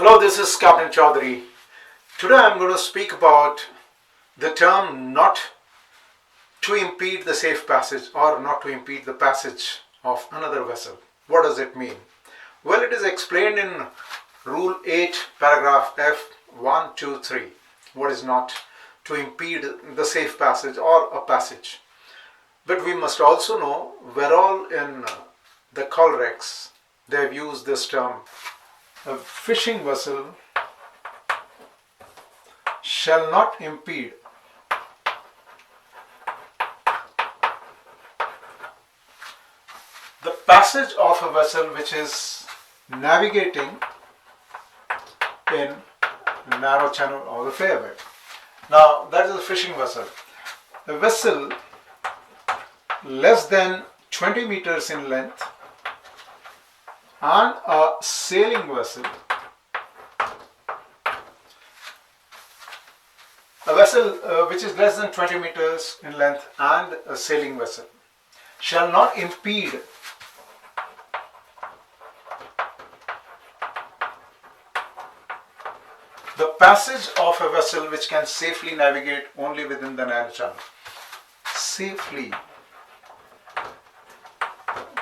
Hello, this is Captain Chaudhari. Today I'm going to speak about the term not to impede the safe passage or not to impede the passage of another vessel. What does it mean? Well, it is explained in Rule 8, paragraph F, 1, 2, 3. What is not to impede the safe passage or a passage? But we must also know where all in the Colregs they have used this term. A fishing vessel shall not impede the passage of a vessel which is navigating in a narrow channel or the fairway. Now, that is a fishing vessel. A vessel less than 20 meters in length and a sailing vessel, which is less than 20 meters in length and a sailing vessel shall not impede the passage of a vessel which can safely navigate only within the narrow channel. Safely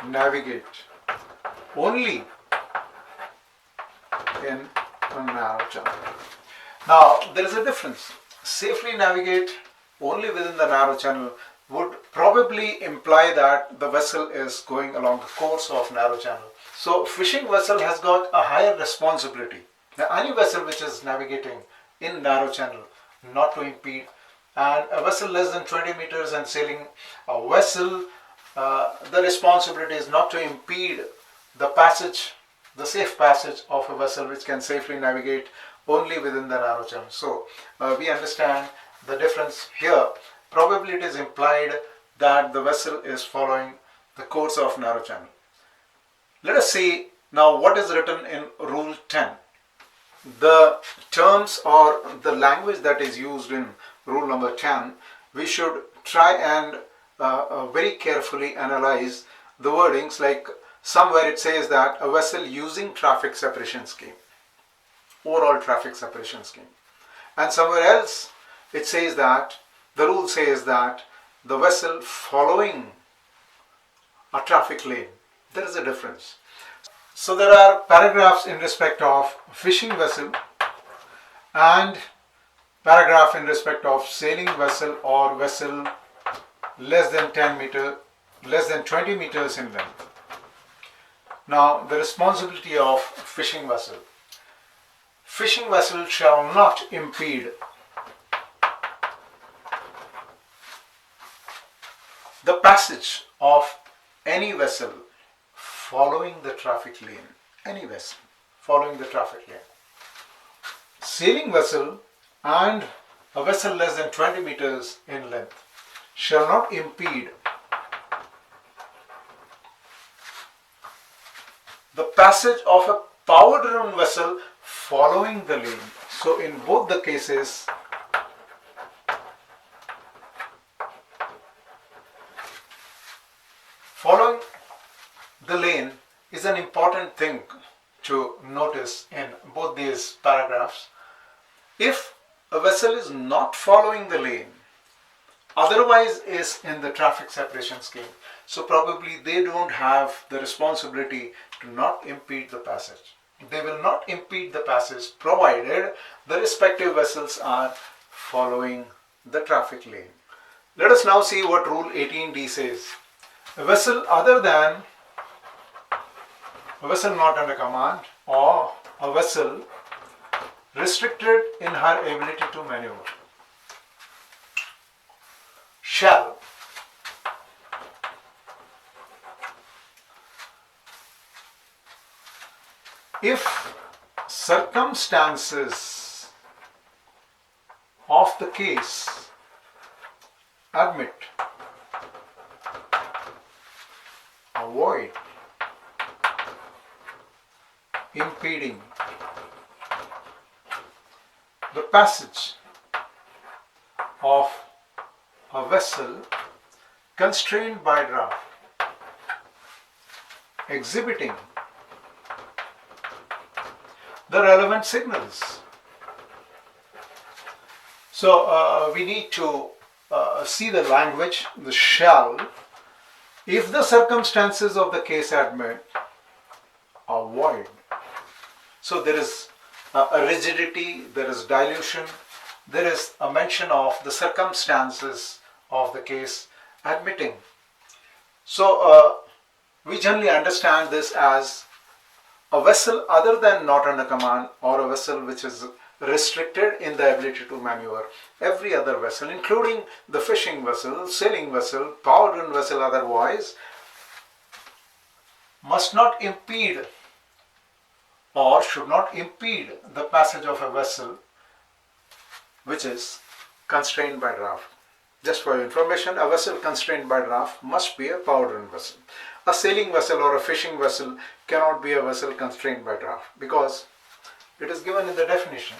navigate only in a narrow channel. Now, there is a difference. Safely navigate only within the narrow channel would probably imply that the vessel is going along the course of narrow channel. So, fishing vessel has got a higher responsibility. Now, any vessel which is navigating in narrow channel, not to impede, and a vessel less than 20 meters and sailing a vessel, the responsibility is not to impede the passage, the safe passage of a vessel which can safely navigate only within the narrow channel. So we understand the difference here. Probably it is implied that the vessel is following the course of narrow channel. Let us see now what is written in Rule 10. The terms or the language that is used in Rule number 10, we should try and very carefully analyze the wordings. Like somewhere it says that a vessel using traffic separation scheme, overall traffic separation scheme, and somewhere else it says that the rule says that the vessel following a traffic lane. There is a difference. So there are paragraphs in respect of fishing vessel and paragraph in respect of sailing vessel or vessel less than 20 meters in length. Now, the responsibility of fishing vessel. Fishing vessel shall not impede the passage of any vessel following the traffic lane. Any vessel following the traffic lane. Sailing vessel and a vessel less than 20 meters in length shall not impede the passage of a power-driven vessel following the lane. So in both the cases, following the lane is an important thing to notice in both these paragraphs. If a vessel is not following the lane, otherwise is in the traffic separation scheme, so probably they don't have the responsibility to not impede the passage. They will not impede the passage provided the respective vessels are following the traffic lane. Let us now see what Rule 18D says. A vessel not under command or a vessel restricted in her ability to maneuver shall if circumstances of the case admit, avoid impeding the passage of a vessel constrained by draft, exhibiting the relevant signals. So we need to see the language, the shall, if the circumstances of the case admit, are void. So there is a rigidity, there is dilution, there is a mention of the circumstances of the case admitting. So we generally understand this as a vessel other than not under command, or a vessel which is restricted in the ability to maneuver. Every other vessel, including the fishing vessel, sailing vessel, power-driven vessel otherwise, must not impede or should not impede the passage of a vessel which is constrained by draft. Just for your information, a vessel constrained by draft must be a power-driven vessel. A sailing vessel or a fishing vessel cannot be a vessel constrained by draft because it is given in the definition.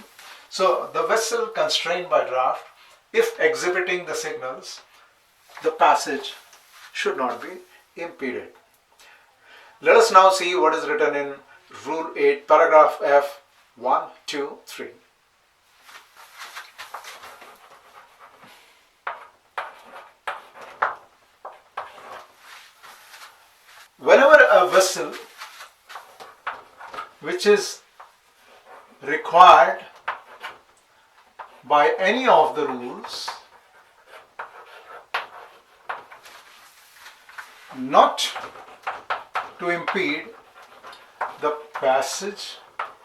So the vessel constrained by draft, if exhibiting the signals, the passage should not be impeded. Let us now see what is written in Rule 8, paragraph F, 1, 2, 3. Whenever a vessel which is required by any of the rules not to impede the passage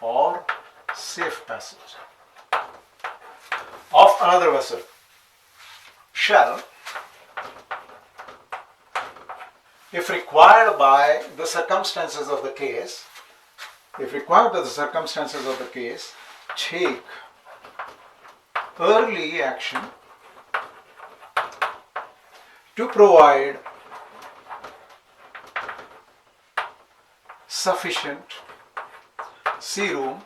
or safe passage of another vessel shall, if required by the circumstances of the case, take early action to provide sufficient sea room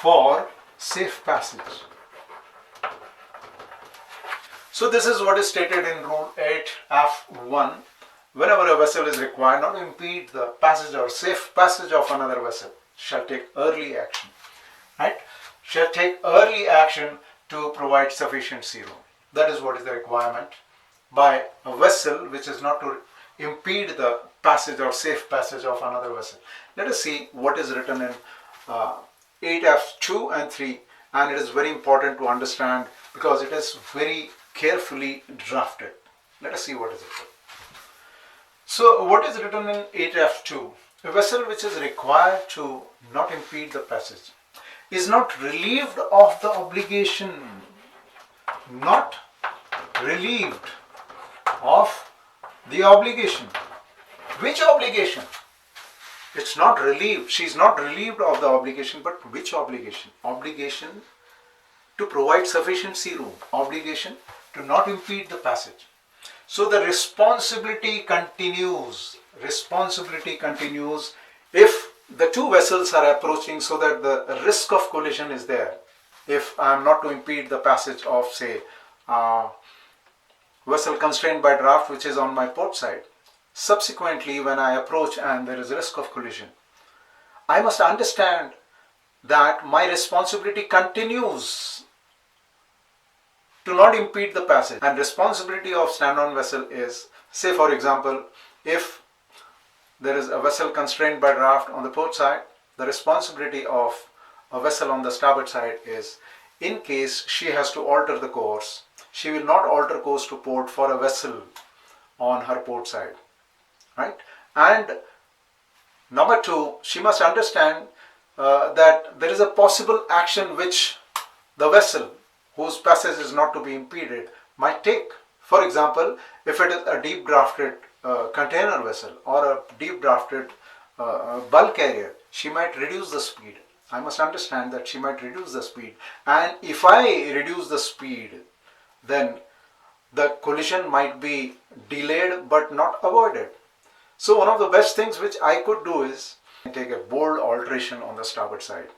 for safe passage. So this is what is stated in Rule 8F1. Whenever a vessel is required not to impede the passage or safe passage of another vessel, shall take early action. Right? Shall take early action to provide sufficient sea room. That is what is the requirement by a vessel which is not to impede the passage or safe passage of another vessel. Let us see what is written in 8F2 and 3, and it is very important to understand because it is very carefully drafted. Let us see what is written. So what is written in 8F2? A vessel which is required to not impede the passage is not relieved of the obligation. Not relieved of the obligation. Which obligation? It's not relieved. She is not relieved of the obligation, but which obligation? Obligation to provide sufficient sea room. Obligation to not impede the passage. So the responsibility continues. Responsibility continues if the two vessels are approaching so that the risk of collision is there. If I am not to impede the passage of, say, vessel constrained by draft which is on my port side. Subsequently, when I approach and there is a risk of collision, I must understand that my responsibility continues to not impede the passage. And responsibility of stand-on vessel is, say for example, if there is a vessel constrained by draft on the port side, the responsibility of a vessel on the starboard side is, in case she has to alter the course, she will not alter course to port for a vessel on her port side. Right? And number two, she must understand that there is a possible action which the vessel whose passage is not to be impeded might take. For example, if it is a deep drafted container vessel or a deep drafted bulk carrier, she might reduce the speed. I must understand that she might reduce the speed, and if I reduce the speed, then the collision might be delayed but not avoided. So one of the best things which I could do is take a bold alteration on the starboard side.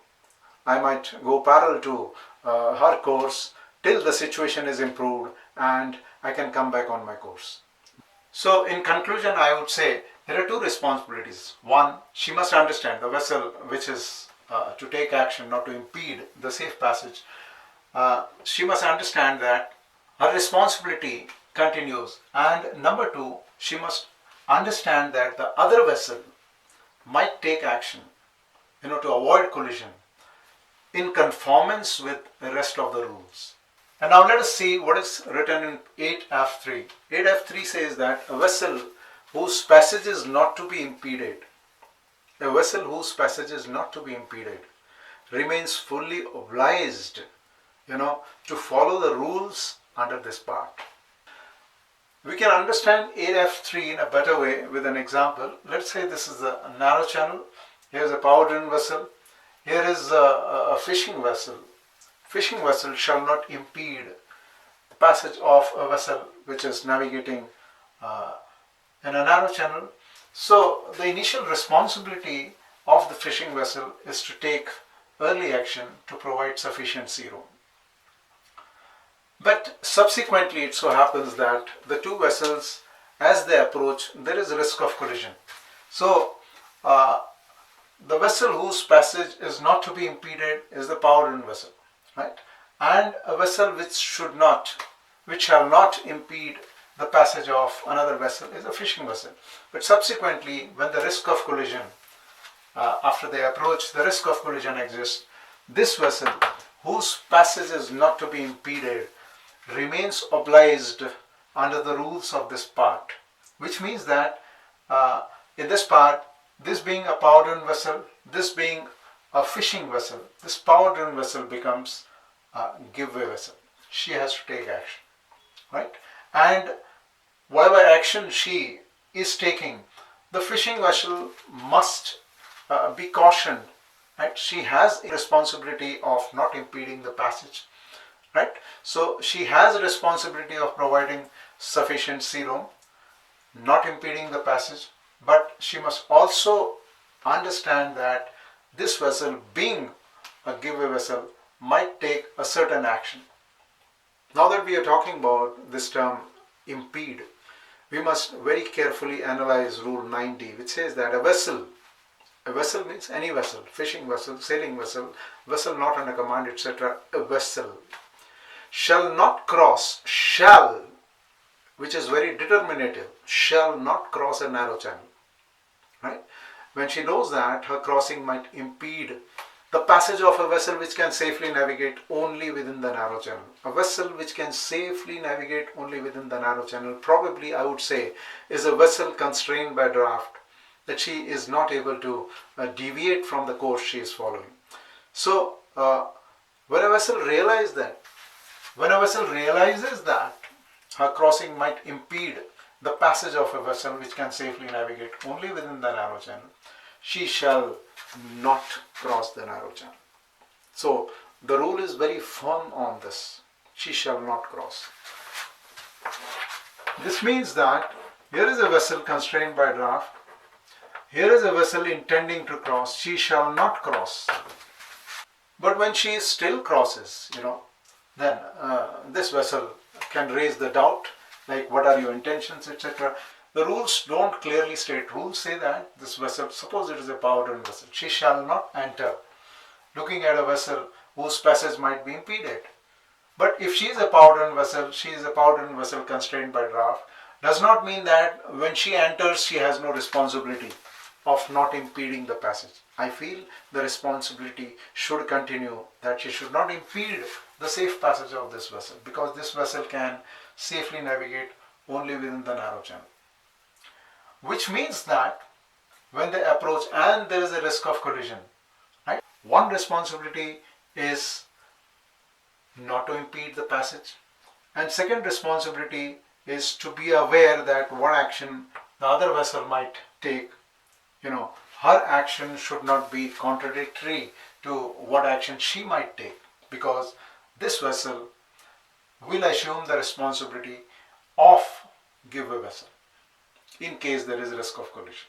I might go parallel to her course till the situation is improved and I can come back on my course. So in conclusion, I would say there are two responsibilities. One, she must understand the vessel which is to take action, not to impede the safe passage. She must understand that her responsibility continues. And number two, she must understand that the other vessel might take action, to avoid collision in conformance with the rest of the rules. And now let us see what is written in 8F3. 8F3 says that a vessel whose passage is not to be impeded, remains fully obliged, to follow the rules under this part. We can understand 8F3 in a better way with an example. Let's say this is a narrow channel. Here is a power-driven vessel. Here is a fishing vessel. Fishing vessel shall not impede the passage of a vessel which is navigating in a narrow channel. So the initial responsibility of the fishing vessel is to take early action to provide sufficient sea room. But subsequently it so happens that the two vessels, as they approach, there is a risk of collision. So the vessel whose passage is not to be impeded is the power-driven vessel, right? And a vessel which shall not impede the passage of another vessel is a fishing vessel. But subsequently, when the risk of collision, after they approach, the risk of collision exists, this vessel whose passage is not to be impeded remains obliged under the rules of this part, which means that in this part, this being a power-driven vessel, this being a fishing vessel, this power-driven vessel becomes a giveway vessel. She has to take action, right? And whatever action she is taking, the fishing vessel must be cautioned, right? She has a responsibility of not impeding the passage, right? So she has a responsibility of providing sufficient sea room, not impeding the passage, but she must also understand that this vessel, being a giveaway vessel, might take a certain action. Now that we are talking about this term impede, we must very carefully analyze Rule 9D, which says that a vessel means any vessel, fishing vessel, sailing vessel, vessel not under command, etc., a vessel shall not cross, which is very determinative, shall not cross a narrow channel, right? When she knows that her crossing might impede the passage of a vessel which can safely navigate only within the narrow channel. A vessel which can safely navigate only within the narrow channel, probably I would say, is a vessel constrained by draft, that she is not able to deviate from the course she is following. So when a vessel realizes that her crossing might impede the passage of a vessel which can safely navigate only within the narrow channel, she shall not cross the narrow channel. So the rule is very firm on this. She shall not cross. This means that here is a vessel constrained by draft. Here is a vessel intending to cross. She shall not cross. But when she still crosses, then this vessel can raise the doubt, like what are your intentions, etc. The rules don't clearly state. Rules say that this vessel, suppose it is a power-driven vessel, she shall not enter looking at a vessel whose passage might be impeded. But if she is a power-driven vessel, she is a power-driven vessel constrained by draft, does not mean that when she enters, she has no responsibility of not impeding the passage. I feel the responsibility should continue, that she should not impede the safe passage of this vessel, because this vessel can safely navigate only within the narrow channel. Which means that when they approach and there is a risk of collision, right? One responsibility is not to impede the passage, and second responsibility is to be aware that what action the other vessel might take, her action should not be contradictory to what action she might take, because this vessel will assume the responsibility of giveaway vessel in case there is a risk of collision.